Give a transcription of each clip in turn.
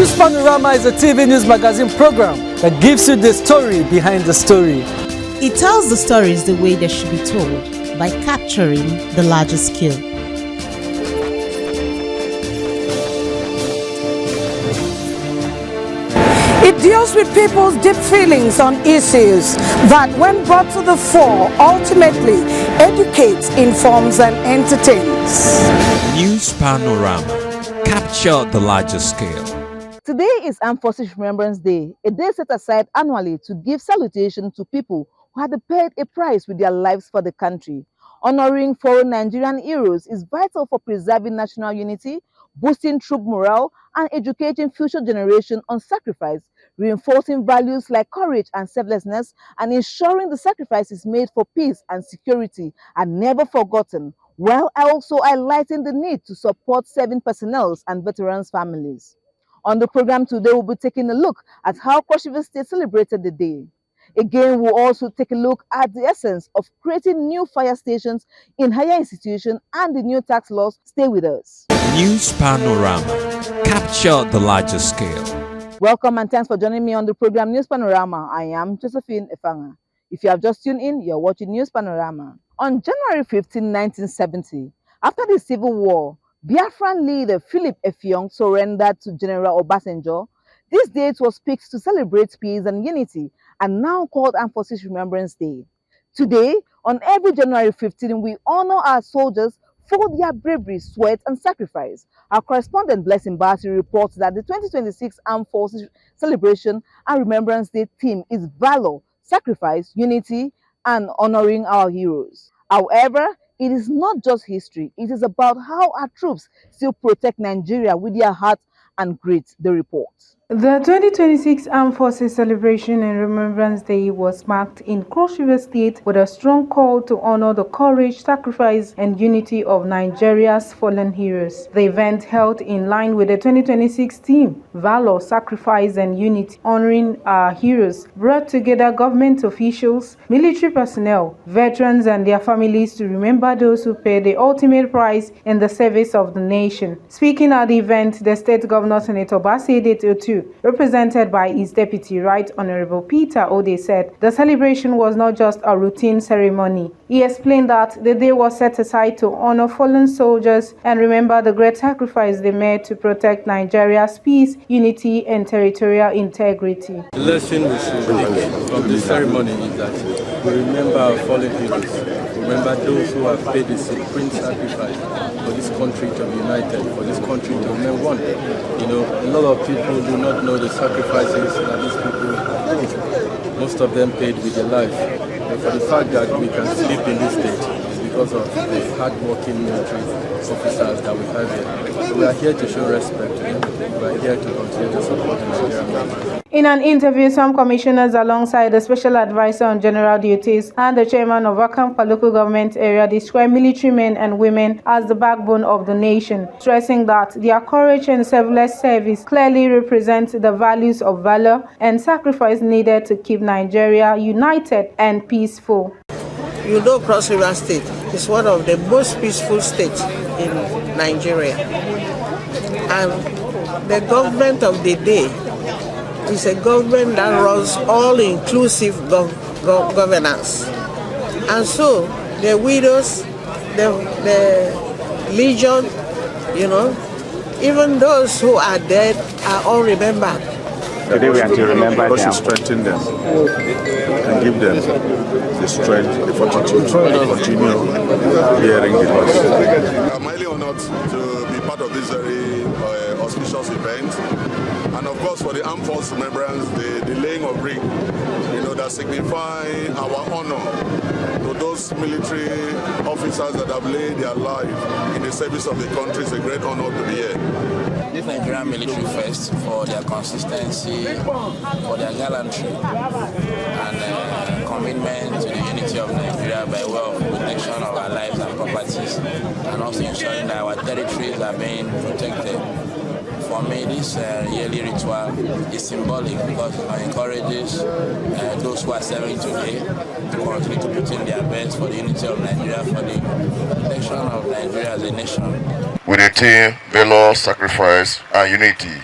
News Panorama is a TV news magazine program that gives you the story behind the story. It tells the stories the way they should be told by capturing the larger scale. It deals with people's deep feelings on issues that, when brought to the fore, ultimately educates, informs, and entertains. News Panorama. Capture the larger scale. Today is Armed Forces Remembrance Day, a day set aside annually to give salutation to people who had paid a price with their lives for the country. Honoring foreign Nigerian heroes is vital for preserving national unity, boosting troop morale, and educating future generations on sacrifice, reinforcing values like courage and selflessness, and ensuring the sacrifices made for peace and security are never forgotten, while also highlighting the need to support serving personnel and veterans' families. On the program today, we'll be taking a look at how Cross River State celebrated the day. Again, we'll also take a look at the essence of creating new fire stations in higher institutions and the new tax laws. Stay with us. News Panorama. Capture the larger scale. Welcome and thanks for joining me on the program News Panorama. I am Josephine Efanga. If you have just tuned in, you're watching News Panorama. On January 15, 1970, after the Civil War, Biafran leader Philip Effiong surrendered to General Obasanjo. This date was picked to celebrate peace and unity, and now called Armed Forces Remembrance Day. Today, on every January 15, we honor our soldiers for their bravery, sweat, and sacrifice. Our correspondent Blessing Barty reports that the 2026 Armed Forces Celebration and Remembrance Day theme is valor, sacrifice, unity, and honoring our heroes. However, it is not just history. It is about how our troops still protect Nigeria with their heart and grit, the report. The 2026 Armed Forces Celebration and Remembrance Day was marked in Cross River State with a strong call to honor the courage, sacrifice, and unity of Nigeria's fallen heroes. The event, held in line with the 2026 theme, Valor, Sacrifice, and Unity, honoring our heroes, brought together government officials, military personnel, veterans, and their families to remember those who paid the ultimate price in the service of the nation. Speaking at the event, the State Governor Senator Basede Otu, represented by his Deputy Right Honorable Peter Ode, said the celebration was not just a routine ceremony. He explained that the day was set aside to honor fallen soldiers and remember the great sacrifice they made to protect Nigeria's peace, unity, and territorial integrity. The lesson we should take from this ceremony is that we remember our fallen heroes, remember those who have paid the supreme sacrifice for this country to be united, for this country to remain one. You know, a lot of people do not know the sacrifices that these people paid. Most of them paid with their life. But for the fact that we can sleep in this state is because of the hard-working military officers that we have here. So we are here to show respect to them. We are here to continue to support the Nigerian government. In an interview, some commissioners alongside the Special Advisor on General Duties and the Chairman of Akampa Local Government Area described military men and women as the backbone of the nation, stressing that their courage and selfless service clearly represent the values of valor and sacrifice needed to keep Nigeria united and peaceful. You know, Cross River State is one of the most peaceful states in Nigeria. And the government of the day is a government that runs all-inclusive governance. And so the widows, the legion, you know, even those who are dead are all remembered. Today we are to remember them. Because you strengthen them and give them the strength, the fortitude to continue bearing the loss. I'm highly honored to be part of this very auspicious event. And of course, for the Armed Forces Remembrance, the laying of ring, you know, that signify our honor to those military officers that have laid their life in the service of the country. It's a great honor to be here. This Nigerian military first for their consistency, for their gallantry, and commitment to the unity of Nigeria by way of protection of our lives and properties, and also ensuring that our territories are being protected. For me, this yearly ritual is symbolic because it encourages those who are serving today to continue to put in their best for the unity of Nigeria, for the protection of Nigeria as a nation. With the theme, valor, sacrifice, and unity,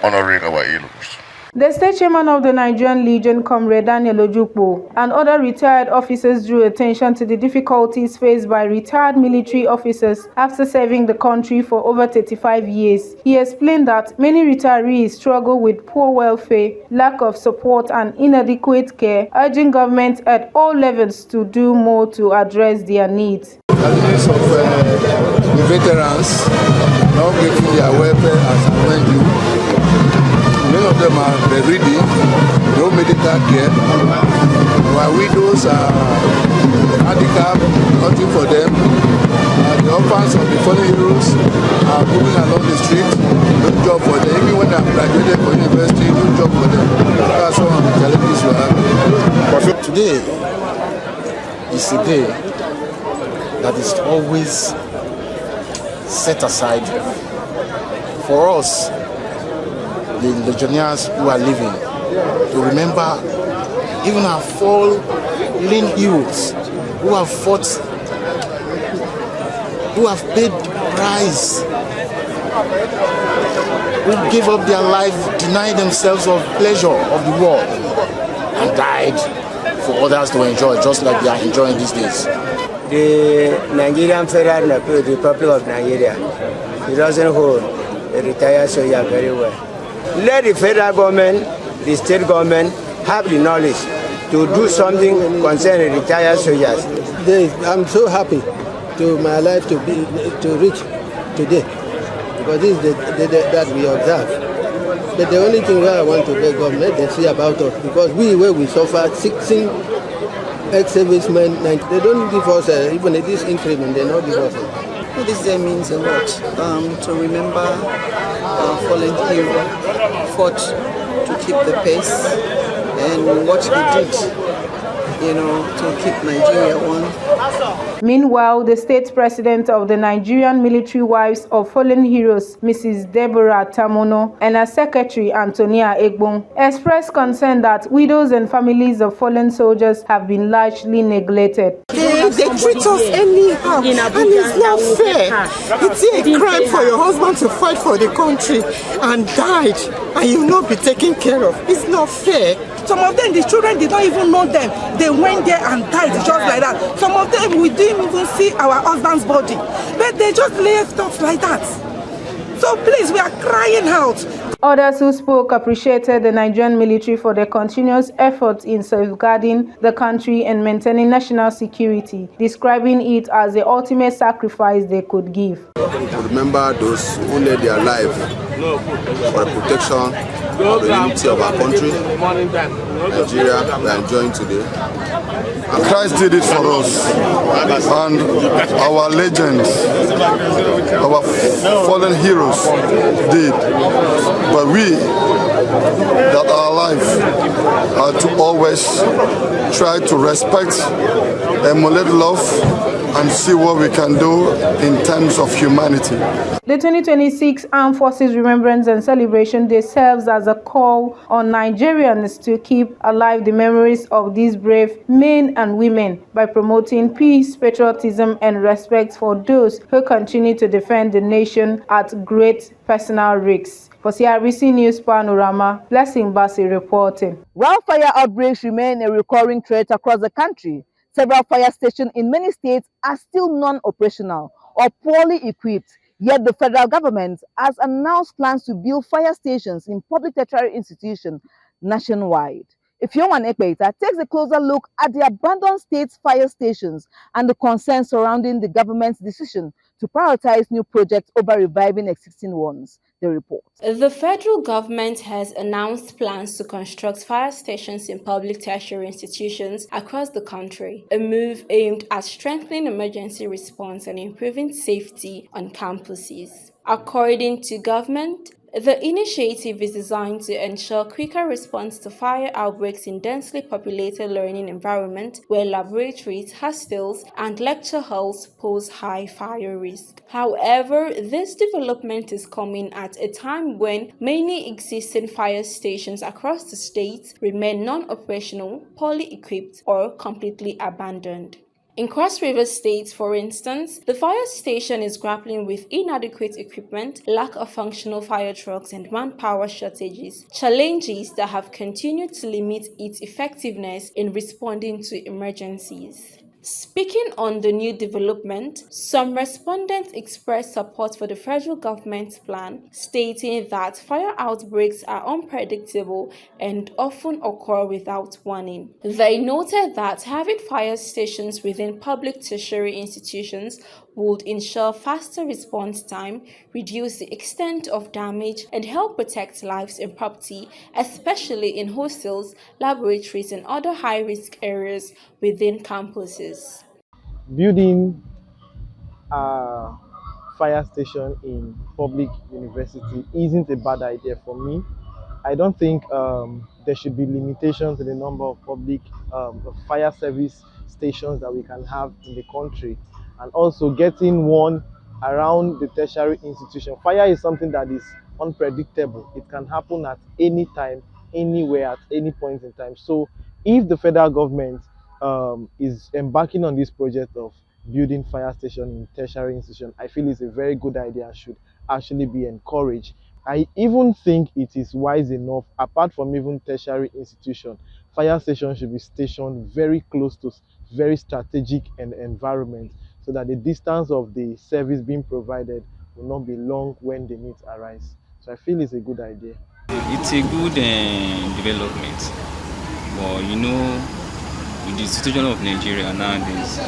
honoring our heroes. The state chairman of the Nigerian Legion, Comrade Daniel Ojukwu, and other retired officers drew attention to the difficulties faced by retired military officers after serving the country for over 35 years. He explained that many retirees struggle with poor welfare, lack of support, and inadequate care, urging government at all levels to do more to address their needs. The needs of the veterans, not getting their welfare as and when due. Many of them are bedridden, no medical care. While widows are handicapped, nothing for them. The orphans of the fallen heroes are moving along the street, no job for them. Even when they have graduated from university, no job for them. That's one of the challenges we have. Today is a day that is always set aside for us, the legionnaires who are living, to remember even our fallen heroes who have fought, who have paid the price, who gave up their life, denied themselves of pleasure of the world, and died for others to enjoy, just like they are enjoying these days. The Nigerian Federal Republic of Nigeria, it doesn't hold the retired soldier very well. Let the federal government, the state government have the knowledge to do something concerning retired soldiers. I'm so happy to my life to reach today, because this is the day that we observe. But the only thing where I want to beg government, they see about us, because where we suffer 16 ex-servicemen, they don't give us even this increment, they don't give us it. Well, this day means a lot to remember our fallen hero, fought to keep the pace, and what he did, to keep Nigeria one. Meanwhile, the state president of the Nigerian Military Wives of Fallen Heroes, Mrs. Deborah Tamono, and her secretary, Antonia Egbon, expressed concern that widows and families of fallen soldiers have been largely neglected. They treat us anyhow, and it's not fair. It's a crime for your husband to fight for the country and died, and you not be taken care of. It's not fair. Some of them, the children did not even know them. They went there and died just like that. Some of them, we didn't even see our husband's body. But they just left us like that. So please, we are crying out. Others who spoke appreciated the Nigerian military for their continuous efforts in safeguarding the country and maintaining national security, describing it as the ultimate sacrifice they could give. Remember those who laid their life for the protection of the unity of our country, Nigeria, we are enjoying today. Christ did it for us, and our legends, our fallen heroes did. But we that are alive are to always try to respect, emulate love, and see what we can do in terms of humanity. The 2026 Armed Forces Remembrance and Celebration Day serves as a call on Nigerians to keep alive the memories of these brave men and women by promoting peace, patriotism, and respect for those who continue to defend the nation at great personal risks. For CRBC News Panorama, Blessing Bassi reporting. While fire outbreaks remain a recurring threat across the country, several fire stations in many states are still non-operational or poorly equipped. Yet the federal government has announced plans to build fire stations in public tertiary institutions nationwide. Ifeoma Ekpeita takes a closer look at the abandoned state fire stations and the concerns surrounding the government's decision to prioritize new projects over reviving existing ones. The report. The federal government has announced plans to construct fire stations in public tertiary institutions across the country, a move aimed at strengthening emergency response and improving safety on campuses. According to government, the initiative is designed to ensure quicker response to fire outbreaks in densely populated learning environments where laboratories, hostels, and lecture halls pose high fire risk. However, this development is coming at a time when many existing fire stations across the state remain non-operational, poorly equipped, or completely abandoned. In Cross River State, for instance, the fire station is grappling with inadequate equipment, lack of functional fire trucks, and manpower shortages, challenges that have continued to limit its effectiveness in responding to emergencies. Speaking on the new development, some respondents expressed support for the federal government's plan, stating that fire outbreaks are unpredictable and often occur without warning. They noted that having fire stations within public tertiary institutions would ensure faster response time, reduce the extent of damage, and help protect lives and property, especially in hostels, laboratories, and other high-risk areas within campuses. Building a fire station in public university isn't a bad idea for me. I don't think there should be limitations in the number of public fire service stations that we can have in the country, and also getting one around the tertiary institution. Fire is something that is unpredictable. It can happen at any time, anywhere, at any point in time. So if the federal government is embarking on this project of building fire station in tertiary institution, I feel it's a very good idea and should actually be encouraged. I even think it is wise enough, apart from even tertiary institution, fire stations should be stationed very close to very strategic environment, so that the distance of the service being provided will not be long when the needs arise. So I feel it's a good idea. It's a good development, but with the situation of Nigeria nowadays,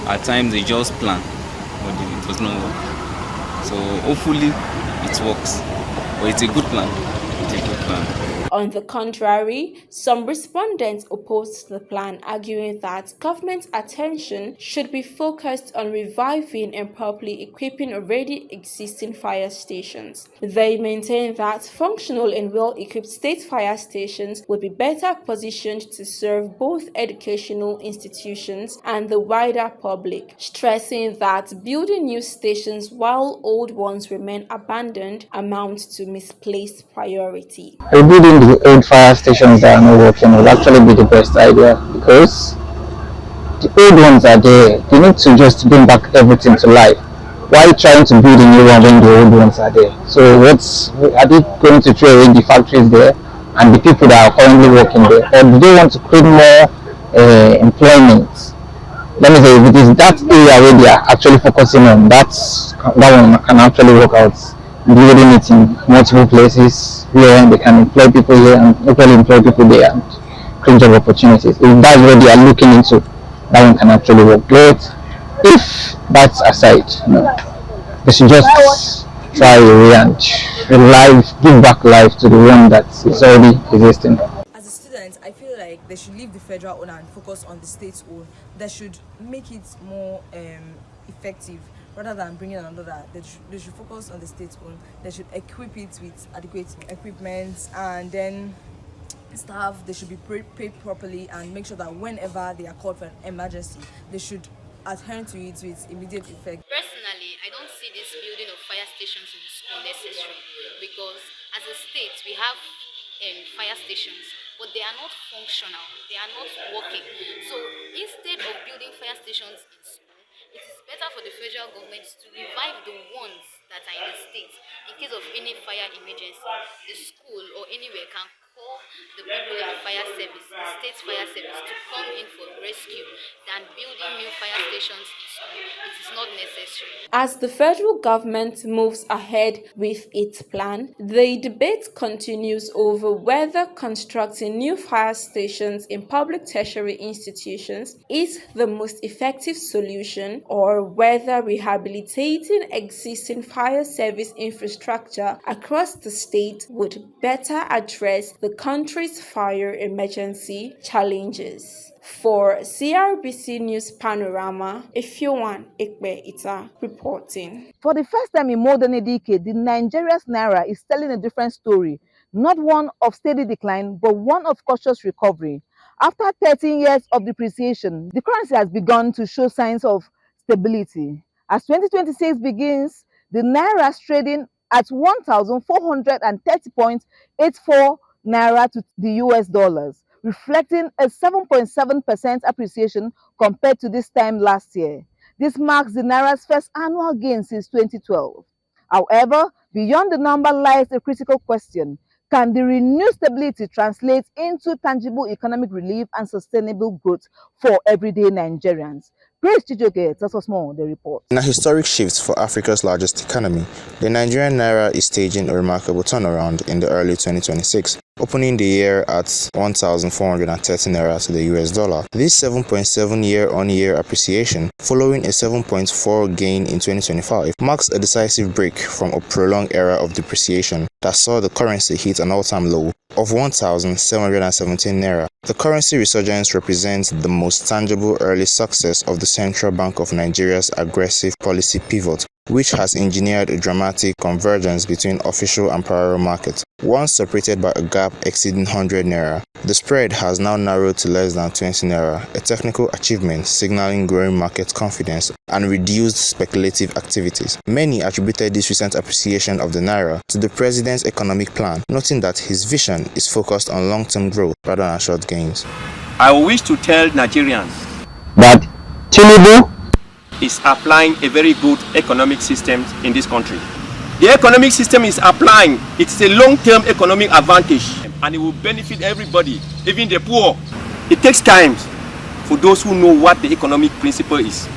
at times they just plan, but it does not work. So hopefully it works, but it's a good plan. It's a good plan. On the contrary, some respondents opposed the plan, arguing that government attention should be focused on reviving and properly equipping already existing fire stations. They maintain that functional and well-equipped state fire stations would be better positioned to serve both educational institutions and the wider public, stressing that building new stations while old ones remain abandoned amounts to misplaced priority. Rebuilding the old fire stations that are not working would actually be the best idea, because the old ones are there. They need to just bring back everything to life. Why trying to build a new one when the old ones are there? So are they going to throw away the factories there and the people that are currently working there, or do they want to create more employment? Let me say, if it is that area where they are actually focusing on, that one can actually work out, building it in multiple places where they can employ people here and equally employ people there and create job opportunities. If that's what they are looking into, that one can actually work. But if that's aside, they should just try a way and give back life to the one that is already existing. As a student, I feel like they should leave the federal own and focus on the state's own. They should make it more effective rather than bringing another. They should focus on the state's own. They should equip it with adequate equipment, and then staff, they should be paid properly, and make sure that whenever they are called for an emergency, they should adhere to it with immediate effect. Personally, I don't see this building of fire stations in the school necessary, because as a state we have fire stations, but they are not functional, they are not working. So instead of building fire stations in school, it is better for the federal government to revive the ones that are in the state. In case of any fire emergency, the school or anywhere can call the people in the fire service, the state fire service, to come in for rescue. Than building new fire stations in school, it is not necessary. As the federal government moves ahead with its plan, the debate continues over whether constructing new fire stations in public tertiary institutions is the most effective solution, or whether rehabilitating existing fire service infrastructure across the state would better address the country's fire emergency challenges. For CRBC News Panorama, Ifeoluwa Ekpe-Ita reporting. For the first time in more than a decade, the Nigeria's Naira is telling a different story, not one of steady decline, but one of cautious recovery. After 13 years of depreciation, the currency has begun to show signs of stability. As 2026 begins, the Naira is trading at 1,430.84 Naira to the US dollars, reflecting a 7.7% appreciation compared to this time last year. This marks the Naira's first annual gain since 2012. However, beyond the number lies a critical question. Can the renewed stability translate into tangible economic relief and sustainable growth for everyday Nigerians? Praise Chijoke tells us more, the report. In a historic shift for Africa's largest economy, the Nigerian Naira is staging a remarkable turnaround in the early 2026, opening the year at 1,430 Naira to the US dollar. This 7.7 year-on-year appreciation, following a 7.4 gain in 2025, marks a decisive break from a prolonged era of depreciation that saw the currency hit an all-time low of 1,717 Naira. The currency resurgence represents the most tangible early success of the Central Bank of Nigeria's aggressive policy pivot, which has engineered a dramatic convergence between official and parallel markets. Once separated by a gap exceeding 100 Naira, the spread has now narrowed to less than 20 Naira, a technical achievement signaling growing market confidence and reduced speculative activities. Many attributed this recent appreciation of the Naira to the president's economic plan, noting that his vision is focused on long-term growth rather than short gains. I wish to tell Nigerians that Tinubu is applying a very good economic system in this country. The economic system is applying, it's a long-term economic advantage and it will benefit everybody, even the poor. It takes time for those who know what the economic principle is.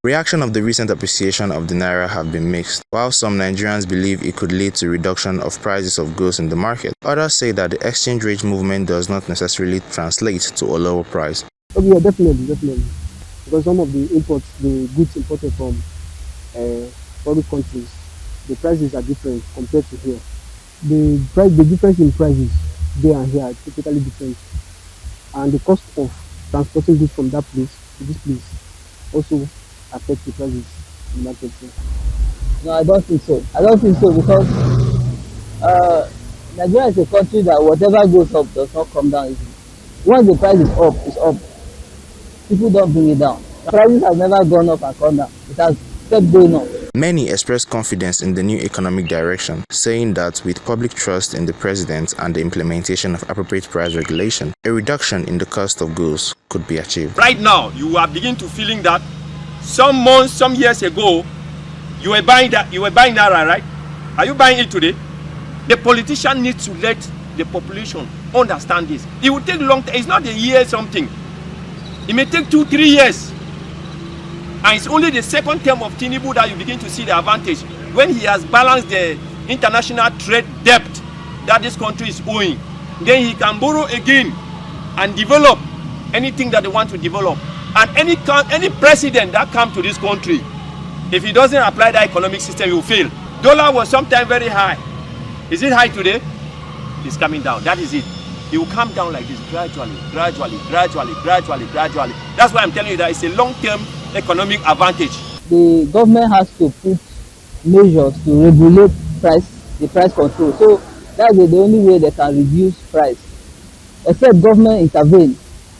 Reaction of the recent appreciation of the Naira have been mixed. While some Nigerians believe it could lead to reduction of prices of goods in the market, others say that the exchange rate movement does not necessarily translate to a lower price. Oh yeah, definitely. Because some of the imports, the goods imported from other countries, the prices are different compared to here. The difference in prices there and here are totally different, and the cost of transporting goods from that place to this place also affects the prices in that country. No, I don't think so. Because Nigeria is a country that whatever goes up does not come down easily. Once the price is up, it's up. People don't bring it down. Prices have never gone up and come down. It has kept going up. Many express confidence in the new economic direction, saying that with public trust in the president and the implementation of appropriate price regulation, a reduction in the cost of goods could be achieved. Right now, you are beginning to feeling that some months, some years ago, you were buying Naira, right? Are you buying it today? The politician needs to let the population understand this. It will take long time. It's not a year something. It may take 2-3 years. And it's only the second term of Tinubu that you begin to see the advantage when he has balanced the international trade debt that this country is owing. Then he can borrow again and develop anything that they want to develop. And any president that comes to this country, if he doesn't apply that economic system, he will fail. Dollar was sometimes very high. Is it high today? It's coming down. That is it. It will come down like this gradually. That's why I'm telling you that it's a long-term economic advantage. The government has to put measures to regulate the price control. So that's the only way they can reduce price. Except government intervene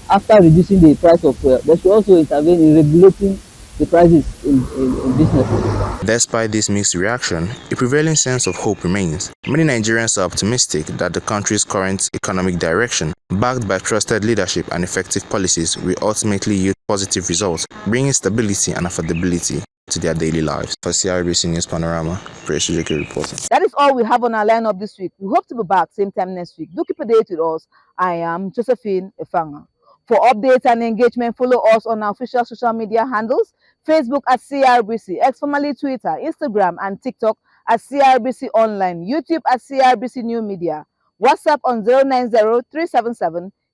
after reducing the price of fuel. They should also intervene in regulating the prices in businesses. Despite this mixed reaction, a prevailing sense of hope remains. Many Nigerians are optimistic that the country's current economic direction, backed by trusted leadership and effective policies, will ultimately yield positive results, bringing stability and affordability to their daily lives. For CRBC News Panorama, Praise Chijoke reporting. That is all we have on our lineup this week. We hope to be back same time next week. Do keep a date with us. I am Josephine Efanga. For updates and engagement, follow us on our official social media handles: Facebook at CRBC, X formerly Twitter, Instagram and TikTok at CRBC Online, YouTube at CRBC New Media, WhatsApp on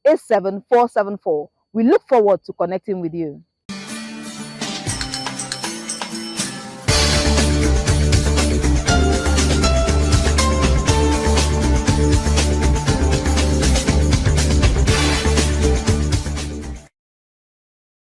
090-377-87474. We look forward to connecting with you.